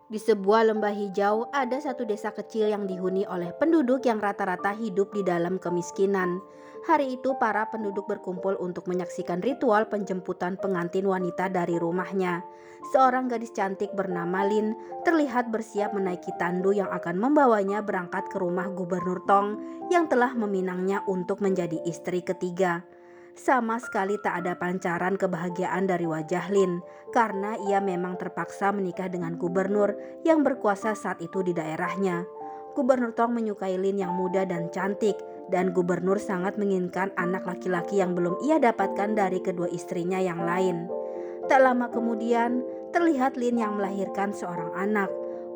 Di sebuah lembah hijau, ada satu desa kecil yang dihuni oleh penduduk yang rata-rata hidup di dalam kemiskinan. Hari itu, para penduduk berkumpul untuk menyaksikan ritual penjemputan pengantin wanita dari rumahnya. Seorang gadis cantik bernama Lin terlihat bersiap menaiki tandu yang akan membawanya berangkat ke rumah Gubernur Tong yang telah meminangnya untuk menjadi istri ketiga. Sama sekali tak ada pancaran kebahagiaan dari wajah Lin, karena ia memang terpaksa menikah dengan gubernur yang berkuasa saat itu di daerahnya. Gubernur Tong menyukai Lin yang muda dan cantik, dan gubernur sangat menginginkan anak laki-laki yang belum ia dapatkan dari kedua istrinya yang lain. Tak lama kemudian, terlihat Lin yang melahirkan seorang anak.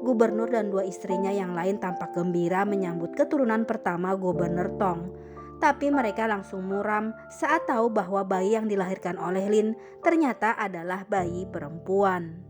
Gubernur dan dua istrinya yang lain tampak gembira menyambut keturunan pertama Gubernur Tong. Tapi mereka langsung muram saat tahu bahwa bayi yang dilahirkan oleh Lin ternyata adalah bayi perempuan.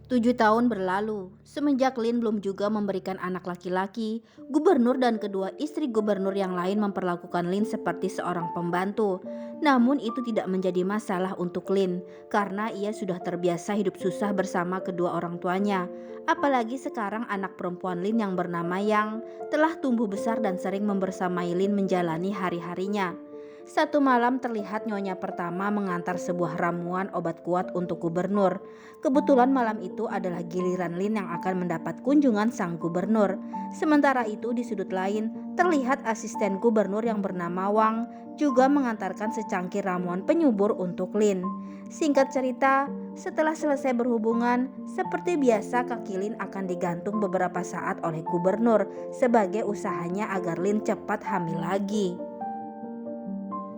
7 tahun berlalu, semenjak Lin belum juga memberikan anak laki-laki, gubernur dan kedua istri gubernur yang lain memperlakukan Lin seperti seorang pembantu. Namun itu tidak menjadi masalah untuk Lin, karena ia sudah terbiasa hidup susah bersama kedua orang tuanya. Apalagi sekarang anak perempuan Lin yang bernama Yang telah tumbuh besar dan sering membersamai Lin menjalani hari-harinya. Satu malam terlihat nyonya pertama mengantar sebuah ramuan obat kuat untuk gubernur. Kebetulan malam itu adalah giliran Lin yang akan mendapat kunjungan sang gubernur. Sementara itu di sudut lain terlihat asisten gubernur yang bernama Wang juga mengantarkan secangkir ramuan penyubur untuk Lin. Singkat cerita, setelah selesai berhubungan, seperti biasa kaki Lin akan digantung beberapa saat oleh gubernur sebagai usahanya agar Lin cepat hamil lagi.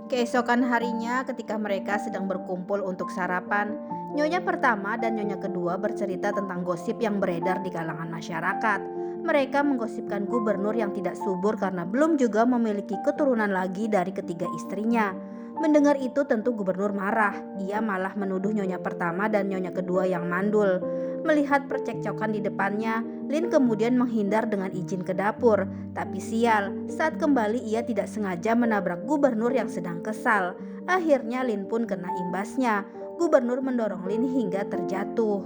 Keesokan harinya ketika mereka sedang berkumpul untuk sarapan, nyonya pertama dan nyonya kedua bercerita tentang gosip yang beredar di kalangan masyarakat. Mereka menggosipkan gubernur yang tidak subur karena belum juga memiliki keturunan lagi dari ketiga istrinya. Mendengar itu tentu gubernur marah. Ia malah menuduh nyonya pertama dan nyonya kedua yang mandul. Melihat percekcokan di depannya, Lin kemudian menghindar dengan izin ke dapur. Tapi sial, saat kembali ia tidak sengaja menabrak gubernur yang sedang kesal. Akhirnya Lin pun kena imbasnya. Gubernur mendorong Lin hingga terjatuh.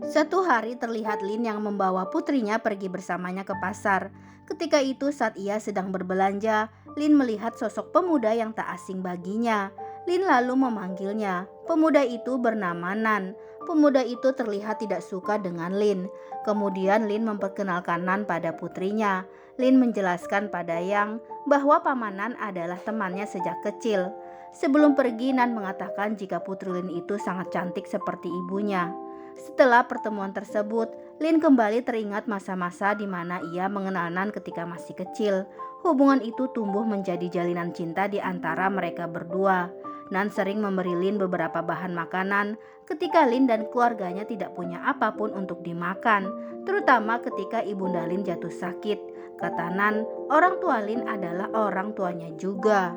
Satu hari terlihat Lin yang membawa putrinya pergi bersamanya ke pasar. Ketika itu saat ia sedang berbelanja, Lin melihat sosok pemuda yang tak asing baginya. Lin lalu memanggilnya. Pemuda itu bernama Nan. Pemuda itu terlihat tidak suka dengan Lin. Kemudian Lin memperkenalkan Nan pada putrinya. Lin menjelaskan pada Yang bahwa Paman Nan adalah temannya sejak kecil. Sebelum pergi, Nan mengatakan jika putri Lin itu sangat cantik seperti ibunya. Setelah pertemuan tersebut, Lin kembali teringat masa-masa di mana ia mengenal Nan ketika masih kecil. Hubungan itu tumbuh menjadi jalinan cinta di antara mereka berdua. Nan sering memberi Lin beberapa bahan makanan ketika Lin dan keluarganya tidak punya apapun untuk dimakan, terutama ketika ibunda Lin jatuh sakit. Kata Nan, orang tua Lin adalah orang tuanya juga.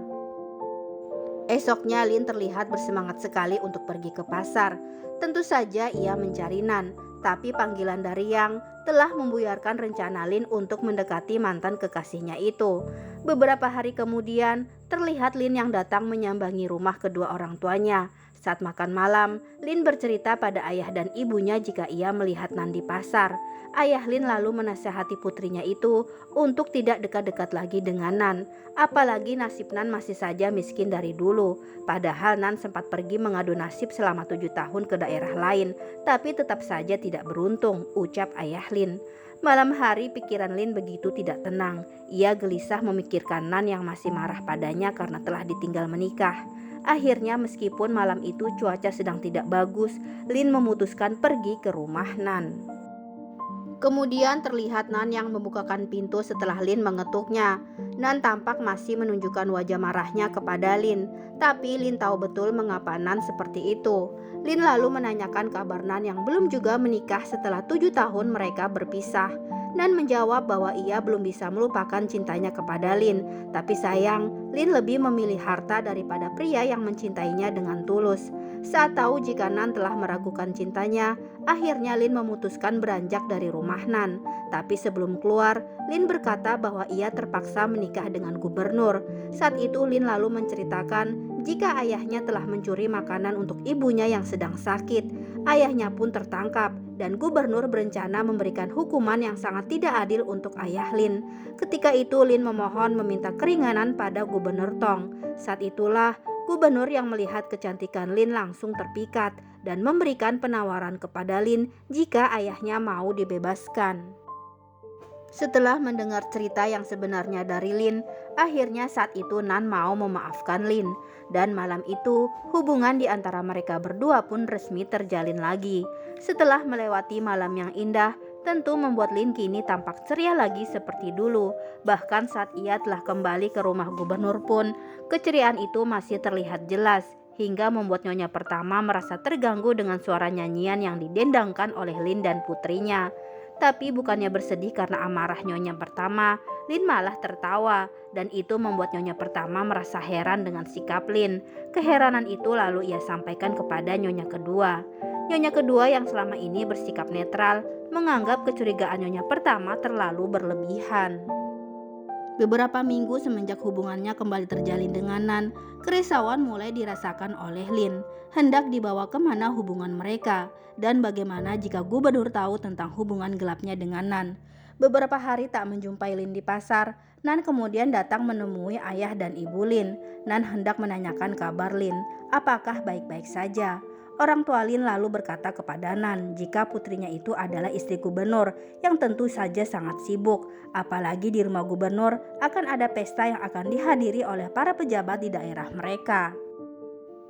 Esoknya Lin terlihat bersemangat sekali untuk pergi ke pasar. Tentu saja ia mencari Nan, tapi panggilan dari Yang telah membuyarkan rencana Lin untuk mendekati mantan kekasihnya itu. Beberapa hari kemudian, terlihat Lin yang datang menyambangi rumah kedua orang tuanya. Saat makan malam, Lin bercerita pada ayah dan ibunya jika ia melihat Nan di pasar. Ayah Lin lalu menasihati putrinya itu untuk tidak dekat-dekat lagi dengan Nan. Apalagi nasib Nan masih saja miskin dari dulu. Padahal Nan sempat pergi mengadu nasib selama 7 tahun ke daerah lain, tapi tetap saja tidak beruntung, ucap ayah Lin. Malam hari pikiran Lin begitu tidak tenang. Ia gelisah memikirkan Nan yang masih marah padanya karena telah ditinggal menikah. Akhirnya meskipun malam itu cuaca sedang tidak bagus, Lin memutuskan pergi ke rumah Nan. Kemudian terlihat Nan yang membukakan pintu setelah Lin mengetuknya. Nan tampak masih menunjukkan wajah marahnya kepada Lin, tapi Lin tahu betul mengapa Nan seperti itu. Lin lalu menanyakan kabar Nan yang belum juga menikah setelah 7 tahun mereka berpisah. Nan menjawab bahwa ia belum bisa melupakan cintanya kepada Lin, tapi sayang, Lin lebih memilih harta daripada pria yang mencintainya dengan tulus. Saat tahu jika Nan telah meragukan cintanya, akhirnya Lin memutuskan beranjak dari rumah Nan. Tapi sebelum keluar, Lin berkata bahwa ia terpaksa menikah dengan gubernur. Saat itu Lin lalu menceritakan jika ayahnya telah mencuri makanan untuk ibunya yang sedang sakit. Ayahnya pun tertangkap dan gubernur berencana memberikan hukuman yang sangat tidak adil untuk ayah Lin. Ketika itu Lin memohon meminta keringanan pada gubernur Tong. Saat itulah gubernur yang melihat kecantikan Lin langsung terpikat dan memberikan penawaran kepada Lin jika ayahnya mau dibebaskan. Setelah mendengar cerita yang sebenarnya dari Lin, akhirnya saat itu Nan mau memaafkan Lin. Dan malam itu, hubungan di antara mereka berdua pun resmi terjalin lagi. Setelah melewati malam yang indah, tentu membuat Lin kini tampak ceria lagi seperti dulu. Bahkan saat ia telah kembali ke rumah gubernur pun, keceriaan itu masih terlihat jelas. Hingga membuat nyonya pertama merasa terganggu dengan suara nyanyian yang didendangkan oleh Lin dan putrinya. Tapi bukannya bersedih karena amarah nyonya pertama, Lin malah tertawa dan itu membuat nyonya pertama merasa heran dengan sikap Lin. Keheranan itu lalu ia sampaikan kepada nyonya kedua. Nyonya kedua yang selama ini bersikap netral menganggap kecurigaan nyonya pertama terlalu berlebihan. Beberapa minggu semenjak hubungannya kembali terjalin dengan Nan, kerisauan mulai dirasakan oleh Lin. Hendak dibawa kemana hubungan mereka, dan bagaimana jika gubernur tahu tentang hubungan gelapnya dengan Nan. Beberapa hari tak menjumpai Lin di pasar, Nan kemudian datang menemui ayah dan ibu Lin. Nan hendak menanyakan kabar Lin, apakah baik-baik saja. Orang tua Lin lalu berkata kepada Nan jika putrinya itu adalah istri gubernur yang tentu saja sangat sibuk. Apalagi di rumah gubernur akan ada pesta yang akan dihadiri oleh para pejabat di daerah mereka.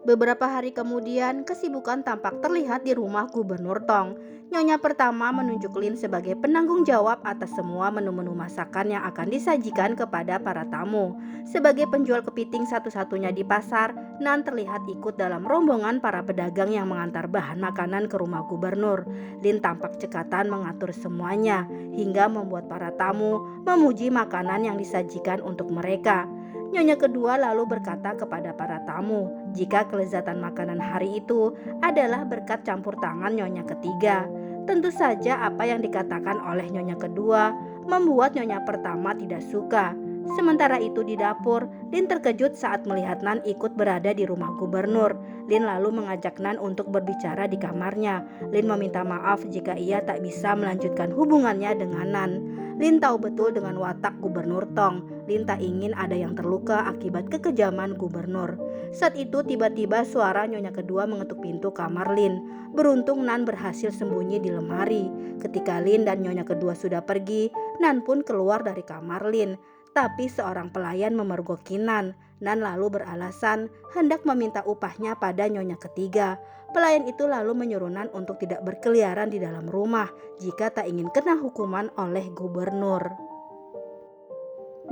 Beberapa hari kemudian, kesibukan tampak terlihat di rumah gubernur Tong. Nyonya pertama menunjuk Lin sebagai penanggung jawab atas semua menu-menu masakan yang akan disajikan kepada para tamu. Sebagai penjual kepiting satu-satunya di pasar, Nan terlihat ikut dalam rombongan para pedagang yang mengantar bahan makanan ke rumah gubernur. Lin tampak cekatan mengatur semuanya, hingga membuat para tamu memuji makanan yang disajikan untuk mereka. Nyonya kedua lalu berkata kepada para tamu jika kelezatan makanan hari itu adalah berkat campur tangan nyonya ketiga. Tentu saja apa yang dikatakan oleh nyonya kedua membuat nyonya pertama tidak suka. Sementara itu di dapur, Lin terkejut saat melihat Nan ikut berada di rumah gubernur. Lin lalu mengajak Nan untuk berbicara di kamarnya. Lin meminta maaf jika ia tak bisa melanjutkan hubungannya dengan Nan. Lin tahu betul dengan watak gubernur Tong. Lin tak ingin ada yang terluka akibat kekejaman gubernur. Saat itu tiba-tiba suara nyonya kedua mengetuk pintu kamar Lin. Beruntung Nan berhasil sembunyi di lemari. Ketika Lin dan nyonya kedua sudah pergi, Nan pun keluar dari kamar Lin. Tapi seorang pelayan memergoki Nan. Nan lalu beralasan hendak meminta upahnya pada nyonya ketiga. Pelayan itu lalu menyuruh Nan untuk tidak berkeliaran di dalam rumah jika tak ingin kena hukuman oleh gubernur.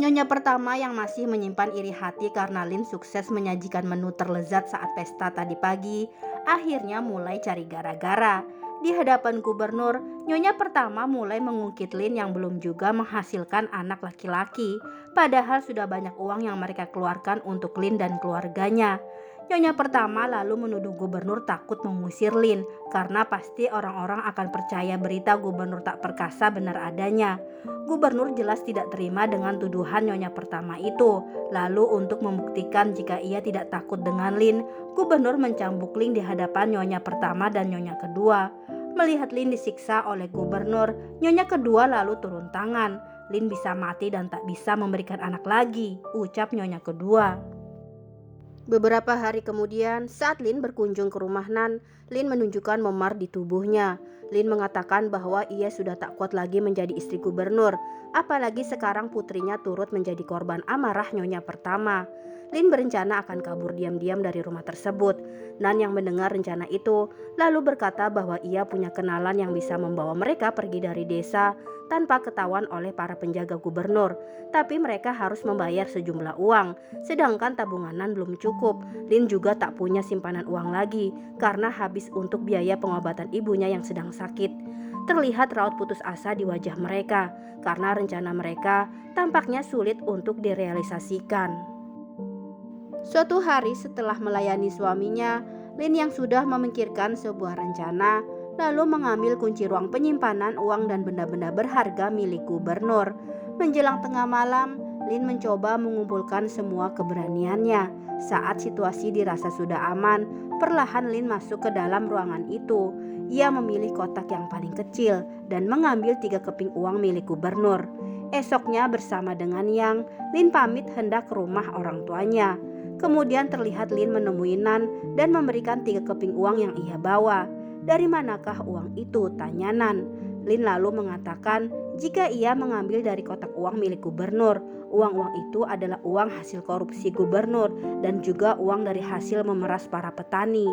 Nyonya pertama yang masih menyimpan iri hati karena Lin sukses menyajikan menu terlezat saat pesta tadi pagi, akhirnya mulai cari gara-gara. Di hadapan gubernur, nyonya pertama mulai mengungkit Lin yang belum juga menghasilkan anak laki-laki, padahal sudah banyak uang yang mereka keluarkan untuk Lin dan keluarganya. Nyonya pertama lalu menuduh gubernur takut mengusir Lin karena pasti orang-orang akan percaya berita gubernur tak perkasa benar adanya. Gubernur jelas tidak terima dengan tuduhan nyonya pertama itu. Lalu untuk membuktikan jika ia tidak takut dengan Lin, gubernur mencambuk Lin di hadapan nyonya pertama dan nyonya kedua. Melihat Lin disiksa oleh gubernur, nyonya kedua lalu turun tangan. Lin bisa mati dan tak bisa memberikan anak lagi, ucap nyonya kedua. Beberapa hari kemudian, saat Lin berkunjung ke rumah Nan, Lin menunjukkan memar di tubuhnya. Lin mengatakan bahwa ia sudah tak kuat lagi menjadi istri gubernur, apalagi sekarang putrinya turut menjadi korban amarah nyonya pertama. Lin berencana akan kabur diam-diam dari rumah tersebut. Nan yang mendengar rencana itu lalu berkata bahwa ia punya kenalan yang bisa membawa mereka pergi dari desa tanpa ketahuan oleh para penjaga gubernur. Tapi mereka harus membayar sejumlah uang, sedangkan tabungan Nan belum cukup. Lin juga tak punya simpanan uang lagi karena habis untuk biaya pengobatan ibunya yang sedang sakit. Terlihat raut putus asa di wajah mereka karena rencana mereka tampaknya sulit untuk direalisasikan. Suatu hari setelah melayani suaminya, Lin yang sudah memikirkan sebuah rencana, lalu mengambil kunci ruang penyimpanan uang dan benda-benda berharga milik gubernur. Menjelang tengah malam, Lin mencoba mengumpulkan semua keberaniannya. Saat situasi dirasa sudah aman, perlahan Lin masuk ke dalam ruangan itu. Ia memilih kotak yang paling kecil dan mengambil 3 keping uang milik gubernur. Esoknya bersama dengan Yang, Lin pamit hendak ke rumah orang tuanya. Kemudian terlihat Lin menemui Nan dan memberikan 3 keping uang yang ia bawa. "Dari manakah uang itu?" tanya Nan. Lin lalu mengatakan jika ia mengambil dari kotak uang milik gubernur. Uang-uang itu adalah uang hasil korupsi gubernur dan juga uang dari hasil memeras para petani.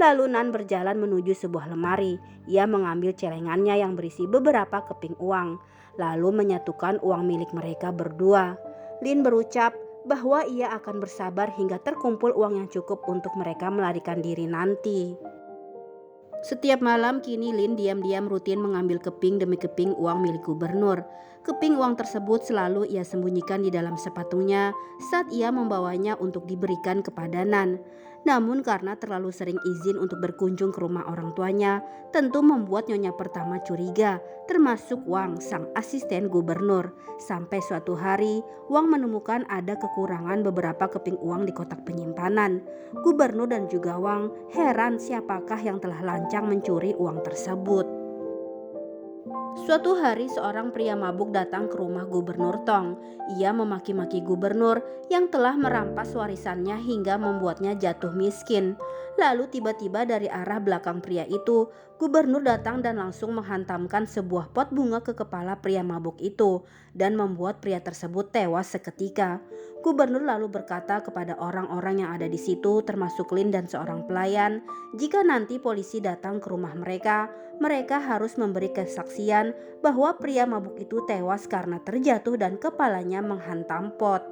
Lalu Nan berjalan menuju sebuah lemari. Ia mengambil celengannya yang berisi beberapa keping uang, lalu menyatukan uang milik mereka berdua. Lin berucap bahwa ia akan bersabar hingga terkumpul uang yang cukup untuk mereka melarikan diri nanti. Setiap malam kini Lin diam-diam rutin mengambil keping demi keping uang milik gubernur. Keping uang tersebut selalu ia sembunyikan di dalam sepatunya saat ia membawanya untuk diberikan kepada Nan. Namun karena terlalu sering izin untuk berkunjung ke rumah orang tuanya, tentu membuat nyonya pertama curiga, termasuk Wang, sang asisten gubernur. Sampai suatu hari, Wang menemukan ada kekurangan beberapa keping uang di kotak penyimpanan. Gubernur dan juga Wang heran siapakah yang telah lancang mencuri uang tersebut. Suatu hari seorang pria mabuk datang ke rumah Gubernur Tong. Ia memaki-maki gubernur yang telah merampas warisannya hingga membuatnya jatuh miskin. Lalu tiba-tiba dari arah belakang pria itu, gubernur datang dan langsung menghantamkan sebuah pot bunga ke kepala pria mabuk itu dan membuat pria tersebut tewas seketika. Gubernur lalu berkata kepada orang-orang yang ada di situ termasuk Lin dan seorang pelayan, jika nanti polisi datang ke rumah mereka, mereka harus memberi kesaksian bahwa pria mabuk itu tewas karena terjatuh dan kepalanya menghantam pot.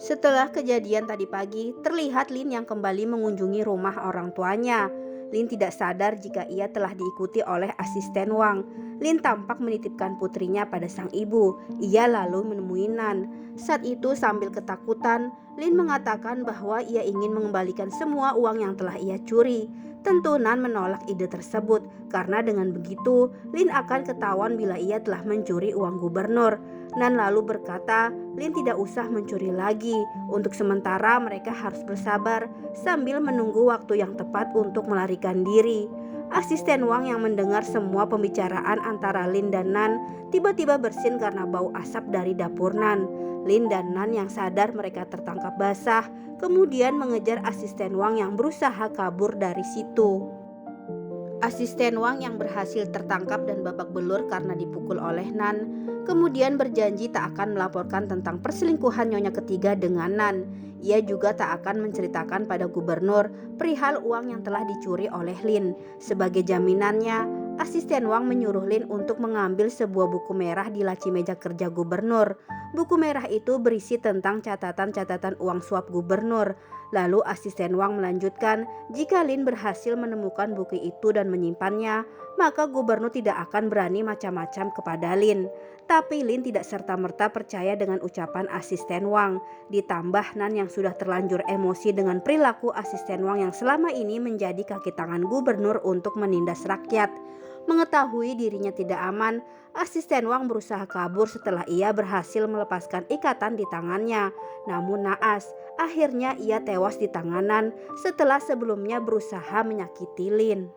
Setelah kejadian tadi pagi, terlihat Lin yang kembali mengunjungi rumah orang tuanya. Lin tidak sadar jika ia telah diikuti oleh asisten Wang. Lin tampak menitipkan putrinya pada sang ibu. Ia lalu menemui Nan. Saat itu sambil ketakutan, Lin mengatakan bahwa ia ingin mengembalikan semua uang yang telah ia curi. Tentu Nan menolak ide tersebut karena dengan begitu Lin akan ketahuan bila ia telah mencuri uang gubernur. Nan lalu berkata Lin tidak usah mencuri lagi. Untuk sementara mereka harus bersabar sambil menunggu waktu yang tepat untuk melarikan diri. Asisten Wang yang mendengar semua pembicaraan antara Lin dan Nan tiba-tiba bersin karena bau asap dari dapur Nan. Lin dan Nan yang sadar mereka tertangkap basah kemudian mengejar asisten Wang yang berusaha kabur dari situ. Asisten Wang yang berhasil tertangkap dan babak belur karena dipukul oleh Nan, kemudian berjanji tak akan melaporkan tentang perselingkuhan nyonya ketiga dengan Nan. Ia juga tak akan menceritakan pada gubernur perihal uang yang telah dicuri oleh Lin. Sebagai jaminannya, asisten Wang menyuruh Lin untuk mengambil sebuah buku merah di laci meja kerja gubernur. Buku merah itu berisi tentang catatan-catatan uang suap gubernur. Lalu asisten Wang melanjutkan, jika Lin berhasil menemukan buku itu dan menyimpannya, maka gubernur tidak akan berani macam-macam kepada Lin. Tapi Lin tidak serta-merta percaya dengan ucapan asisten Wang. Ditambah Nan yang sudah terlanjur emosi dengan perilaku asisten Wang yang selama ini menjadi kaki tangan gubernur untuk menindas rakyat. Mengetahui dirinya tidak aman, asisten Wang berusaha kabur setelah ia berhasil melepaskan ikatan di tangannya. Namun naas, akhirnya ia tewas di tangan Nan setelah sebelumnya berusaha menyakiti Lin.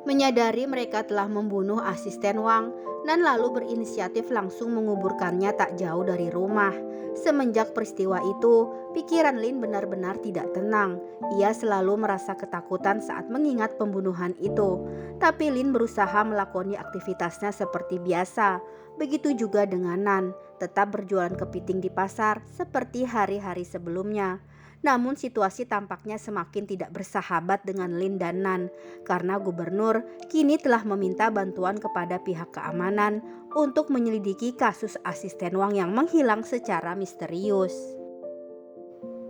Menyadari mereka telah membunuh asisten Wang, Nan lalu berinisiatif langsung menguburkannya tak jauh dari rumah. Semenjak peristiwa itu, pikiran Lin benar-benar tidak tenang. Ia selalu merasa ketakutan saat mengingat pembunuhan itu. Tapi Lin berusaha melakoni aktivitasnya seperti biasa. Begitu juga dengan Nan, tetap berjualan kepiting di pasar seperti hari-hari sebelumnya. Namun situasi tampaknya semakin tidak bersahabat dengan Lin dan Nan karena gubernur kini telah meminta bantuan kepada pihak keamanan untuk menyelidiki kasus asisten Wang yang menghilang secara misterius.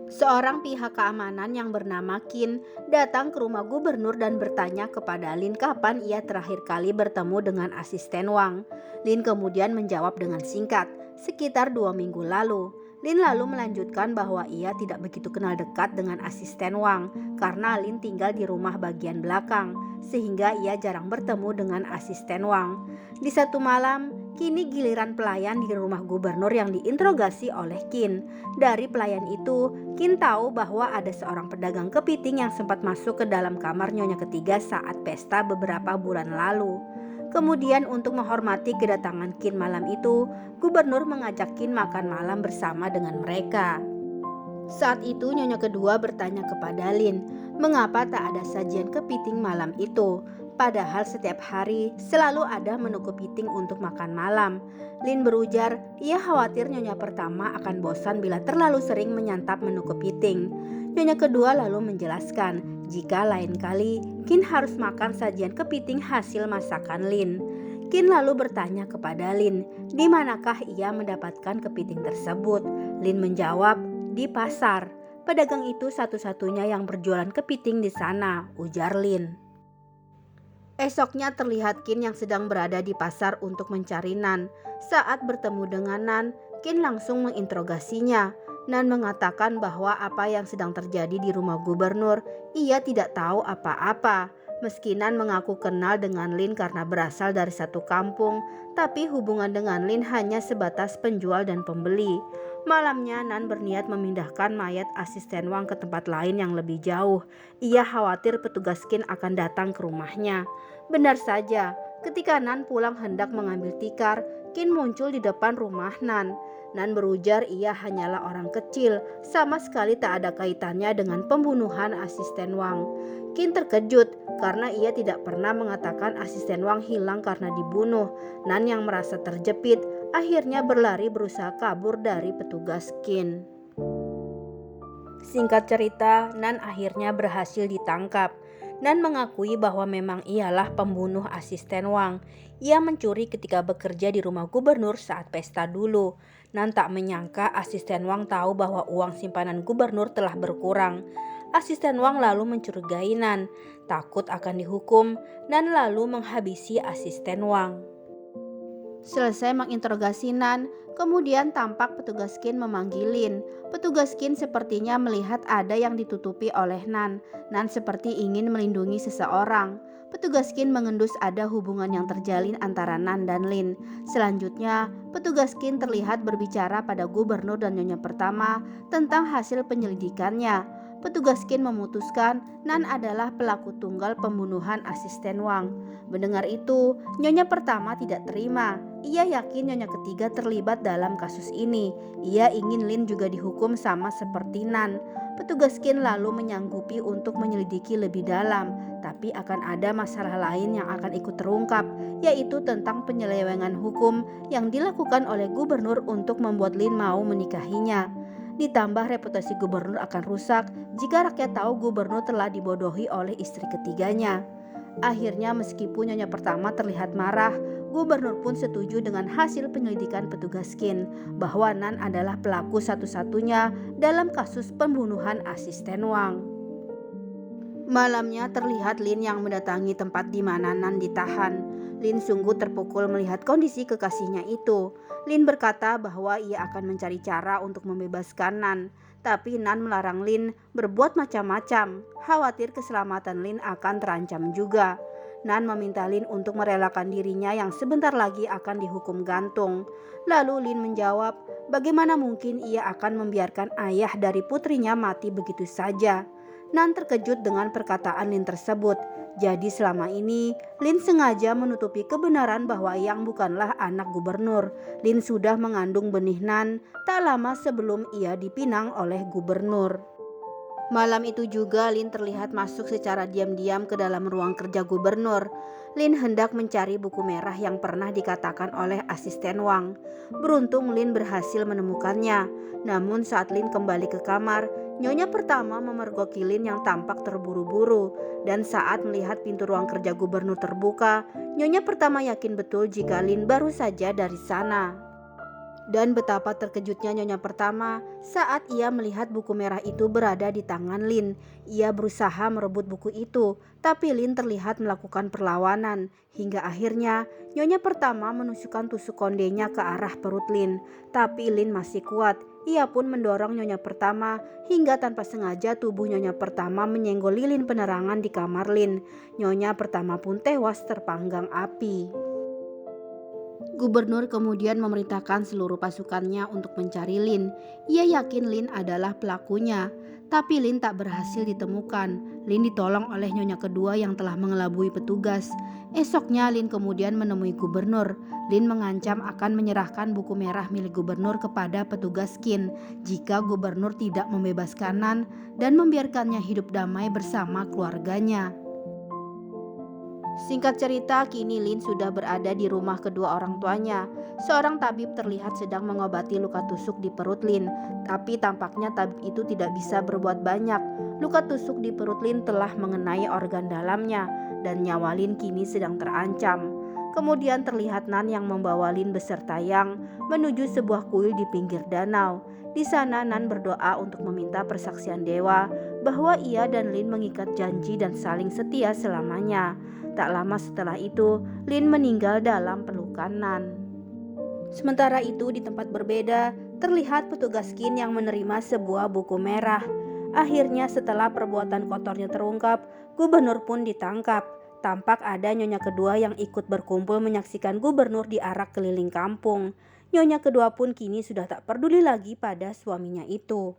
Seorang pihak keamanan yang bernama Qin datang ke rumah gubernur dan bertanya kepada Lin kapan ia terakhir kali bertemu dengan asisten Wang. Lin kemudian menjawab dengan singkat, sekitar 2 minggu lalu. Lin lalu melanjutkan bahwa ia tidak begitu kenal dekat dengan asisten Wang karena Lin tinggal di rumah bagian belakang, sehingga ia jarang bertemu dengan asisten Wang. Di satu malam, Kini giliran pelayan di rumah gubernur yang diinterogasi oleh Qin. Dari pelayan itu, Qin tahu bahwa ada seorang pedagang kepiting yang sempat masuk ke dalam kamar Nyonya ketiga saat pesta beberapa bulan lalu. Kemudian untuk menghormati kedatangan Qin malam itu, gubernur mengajak Qin makan malam bersama dengan mereka. Saat itu Nyonya kedua bertanya kepada Lin, mengapa tak ada sajian kepiting malam itu? Padahal setiap hari selalu ada menu kepiting untuk makan malam. Lin berujar, ia khawatir Nyonya pertama akan bosan bila terlalu sering menyantap menu kepiting. Nyonya kedua lalu menjelaskan, jika lain kali Qin harus makan sajian kepiting hasil masakan Lin. Qin lalu bertanya kepada Lin, di manakah ia mendapatkan kepiting tersebut? Lin menjawab, di pasar. Pedagang itu satu-satunya yang berjualan kepiting di sana, ujar Lin. Esoknya terlihat Qin yang sedang berada di pasar untuk mencari Nan. Saat bertemu dengan Nan, Qin langsung menginterogasinya. Nan mengatakan bahwa apa yang sedang terjadi di rumah gubernur, ia tidak tahu apa-apa. Meski Nan mengaku kenal dengan Lin karena berasal dari satu kampung, tapi hubungan dengan Lin hanya sebatas penjual dan pembeli. Malamnya Nan berniat memindahkan mayat asisten Wang ke tempat lain yang lebih jauh. Ia khawatir petugas Qin akan datang ke rumahnya. Benar saja, ketika Nan pulang hendak mengambil tikar, Qin muncul di depan rumah Nan. Nan berujar ia hanyalah orang kecil, sama sekali tak ada kaitannya dengan pembunuhan asisten Wang. Qin terkejut karena ia tidak pernah mengatakan asisten Wang hilang karena dibunuh. Nan yang merasa terjepit akhirnya berlari berusaha kabur dari petugas Qin. Singkat cerita, Nan akhirnya berhasil ditangkap. Nan mengakui bahwa memang ialah pembunuh asisten Wang. Ia mencuri ketika bekerja di rumah gubernur saat pesta dulu. Nan tak menyangka asisten Wang tahu bahwa uang simpanan gubernur telah berkurang. Asisten Wang lalu mencurigai Nan. Takut akan dihukum, Nan lalu menghabisi asisten Wang. Selesai menginterogasi Nan, kemudian tampak petugas Qin memanggil Lin. Petugas Qin sepertinya melihat ada yang ditutupi oleh Nan. Nan seperti ingin melindungi seseorang. Petugas Qin mengendus ada hubungan yang terjalin antara Nan dan Lin. Selanjutnya, petugas Qin terlihat berbicara pada gubernur dan Nyonya pertama tentang hasil penyelidikannya. Petugas Qin memutuskan Nan adalah pelaku tunggal pembunuhan asisten Wang. Mendengar itu, Nyonya pertama tidak terima. Ia yakin Nyonya ketiga terlibat dalam kasus ini. Ia ingin Lin juga dihukum sama seperti Nan. Petugas Qin lalu menyanggupi untuk menyelidiki lebih dalam, tapi akan ada masalah lain yang akan ikut terungkap, yaitu tentang penyelewengan hukum yang dilakukan oleh gubernur untuk membuat Lin mau menikahinya. Ditambah reputasi gubernur akan rusak jika rakyat tahu gubernur telah dibodohi oleh istri ketiganya. Akhirnya meskipun Nyonya pertama terlihat marah, gubernur pun setuju dengan hasil penyelidikan petugas Qin bahwa Nan adalah pelaku satu-satunya dalam kasus pembunuhan asisten Wang. Malamnya terlihat Lin yang mendatangi tempat di mana Nan ditahan. Lin sungguh terpukul melihat kondisi kekasihnya itu. Lin berkata bahwa ia akan mencari cara untuk membebaskan Nan. Tapi Nan melarang Lin berbuat macam-macam. Khawatir keselamatan Lin akan terancam juga. Nan meminta Lin untuk merelakan dirinya yang sebentar lagi akan dihukum gantung. Lalu Lin menjawab, bagaimana mungkin ia akan membiarkan ayah dari putrinya mati begitu saja. Nan terkejut dengan perkataan Lin tersebut. Jadi selama ini Lin sengaja menutupi kebenaran bahwa Yang bukanlah anak gubernur. Lin sudah mengandung benih Nan tak lama sebelum ia dipinang oleh gubernur. Malam itu juga Lin terlihat masuk secara diam-diam ke dalam ruang kerja gubernur. Lin hendak mencari buku merah yang pernah dikatakan oleh asisten Wang. Beruntung Lin berhasil menemukannya. Namun saat Lin kembali ke kamar, Nyonya pertama memergoki Lin yang tampak terburu-buru. Dan saat melihat pintu ruang kerja gubernur terbuka, Nyonya pertama yakin betul jika Lin baru saja dari sana. Dan betapa terkejutnya Nyonya pertama saat ia melihat buku merah itu berada di tangan Lin. Ia berusaha merebut buku itu, tapi Lin terlihat melakukan perlawanan. Hingga akhirnya Nyonya pertama menusukkan tusuk kondenya ke arah perut Lin. Tapi Lin masih kuat. Ia pun mendorong Nyonya pertama hingga tanpa sengaja tubuh Nyonya pertama menyenggol lilin penerangan di kamar Lin. Nyonya pertama pun tewas terpanggang api. Gubernur kemudian memerintahkan seluruh pasukannya untuk mencari Lin. Ia yakin Lin adalah pelakunya, tapi Lin tak berhasil ditemukan. Lin ditolong oleh nyonya kedua yang telah mengelabui petugas. Esoknya Lin kemudian menemui gubernur. Lin mengancam akan menyerahkan buku merah milik gubernur kepada petugas Qin jika gubernur tidak membebaskan Nan dan membiarkannya hidup damai bersama keluarganya. Singkat cerita, kini Lin sudah berada di rumah kedua orang tuanya. Seorang tabib terlihat sedang mengobati luka tusuk di perut Lin, tapi tampaknya tabib itu tidak bisa berbuat banyak. Luka tusuk di perut Lin telah mengenai organ dalamnya, dan nyawa Lin kini sedang terancam. Kemudian terlihat Nan yang membawa Lin beserta Yang menuju sebuah kuil di pinggir danau. Di sana Nan berdoa untuk meminta persaksian dewa bahwa ia dan Lin mengikat janji dan saling setia selamanya. Tak lama setelah itu, Lin meninggal dalam pelukan Nan. Sementara itu di tempat berbeda, terlihat petugas Qin yang menerima sebuah buku merah. Akhirnya setelah perbuatan kotornya terungkap, gubernur pun ditangkap. Tampak ada nyonya kedua yang ikut berkumpul menyaksikan gubernur diarak keliling kampung. Nyonya kedua pun kini sudah tak peduli lagi pada suaminya itu.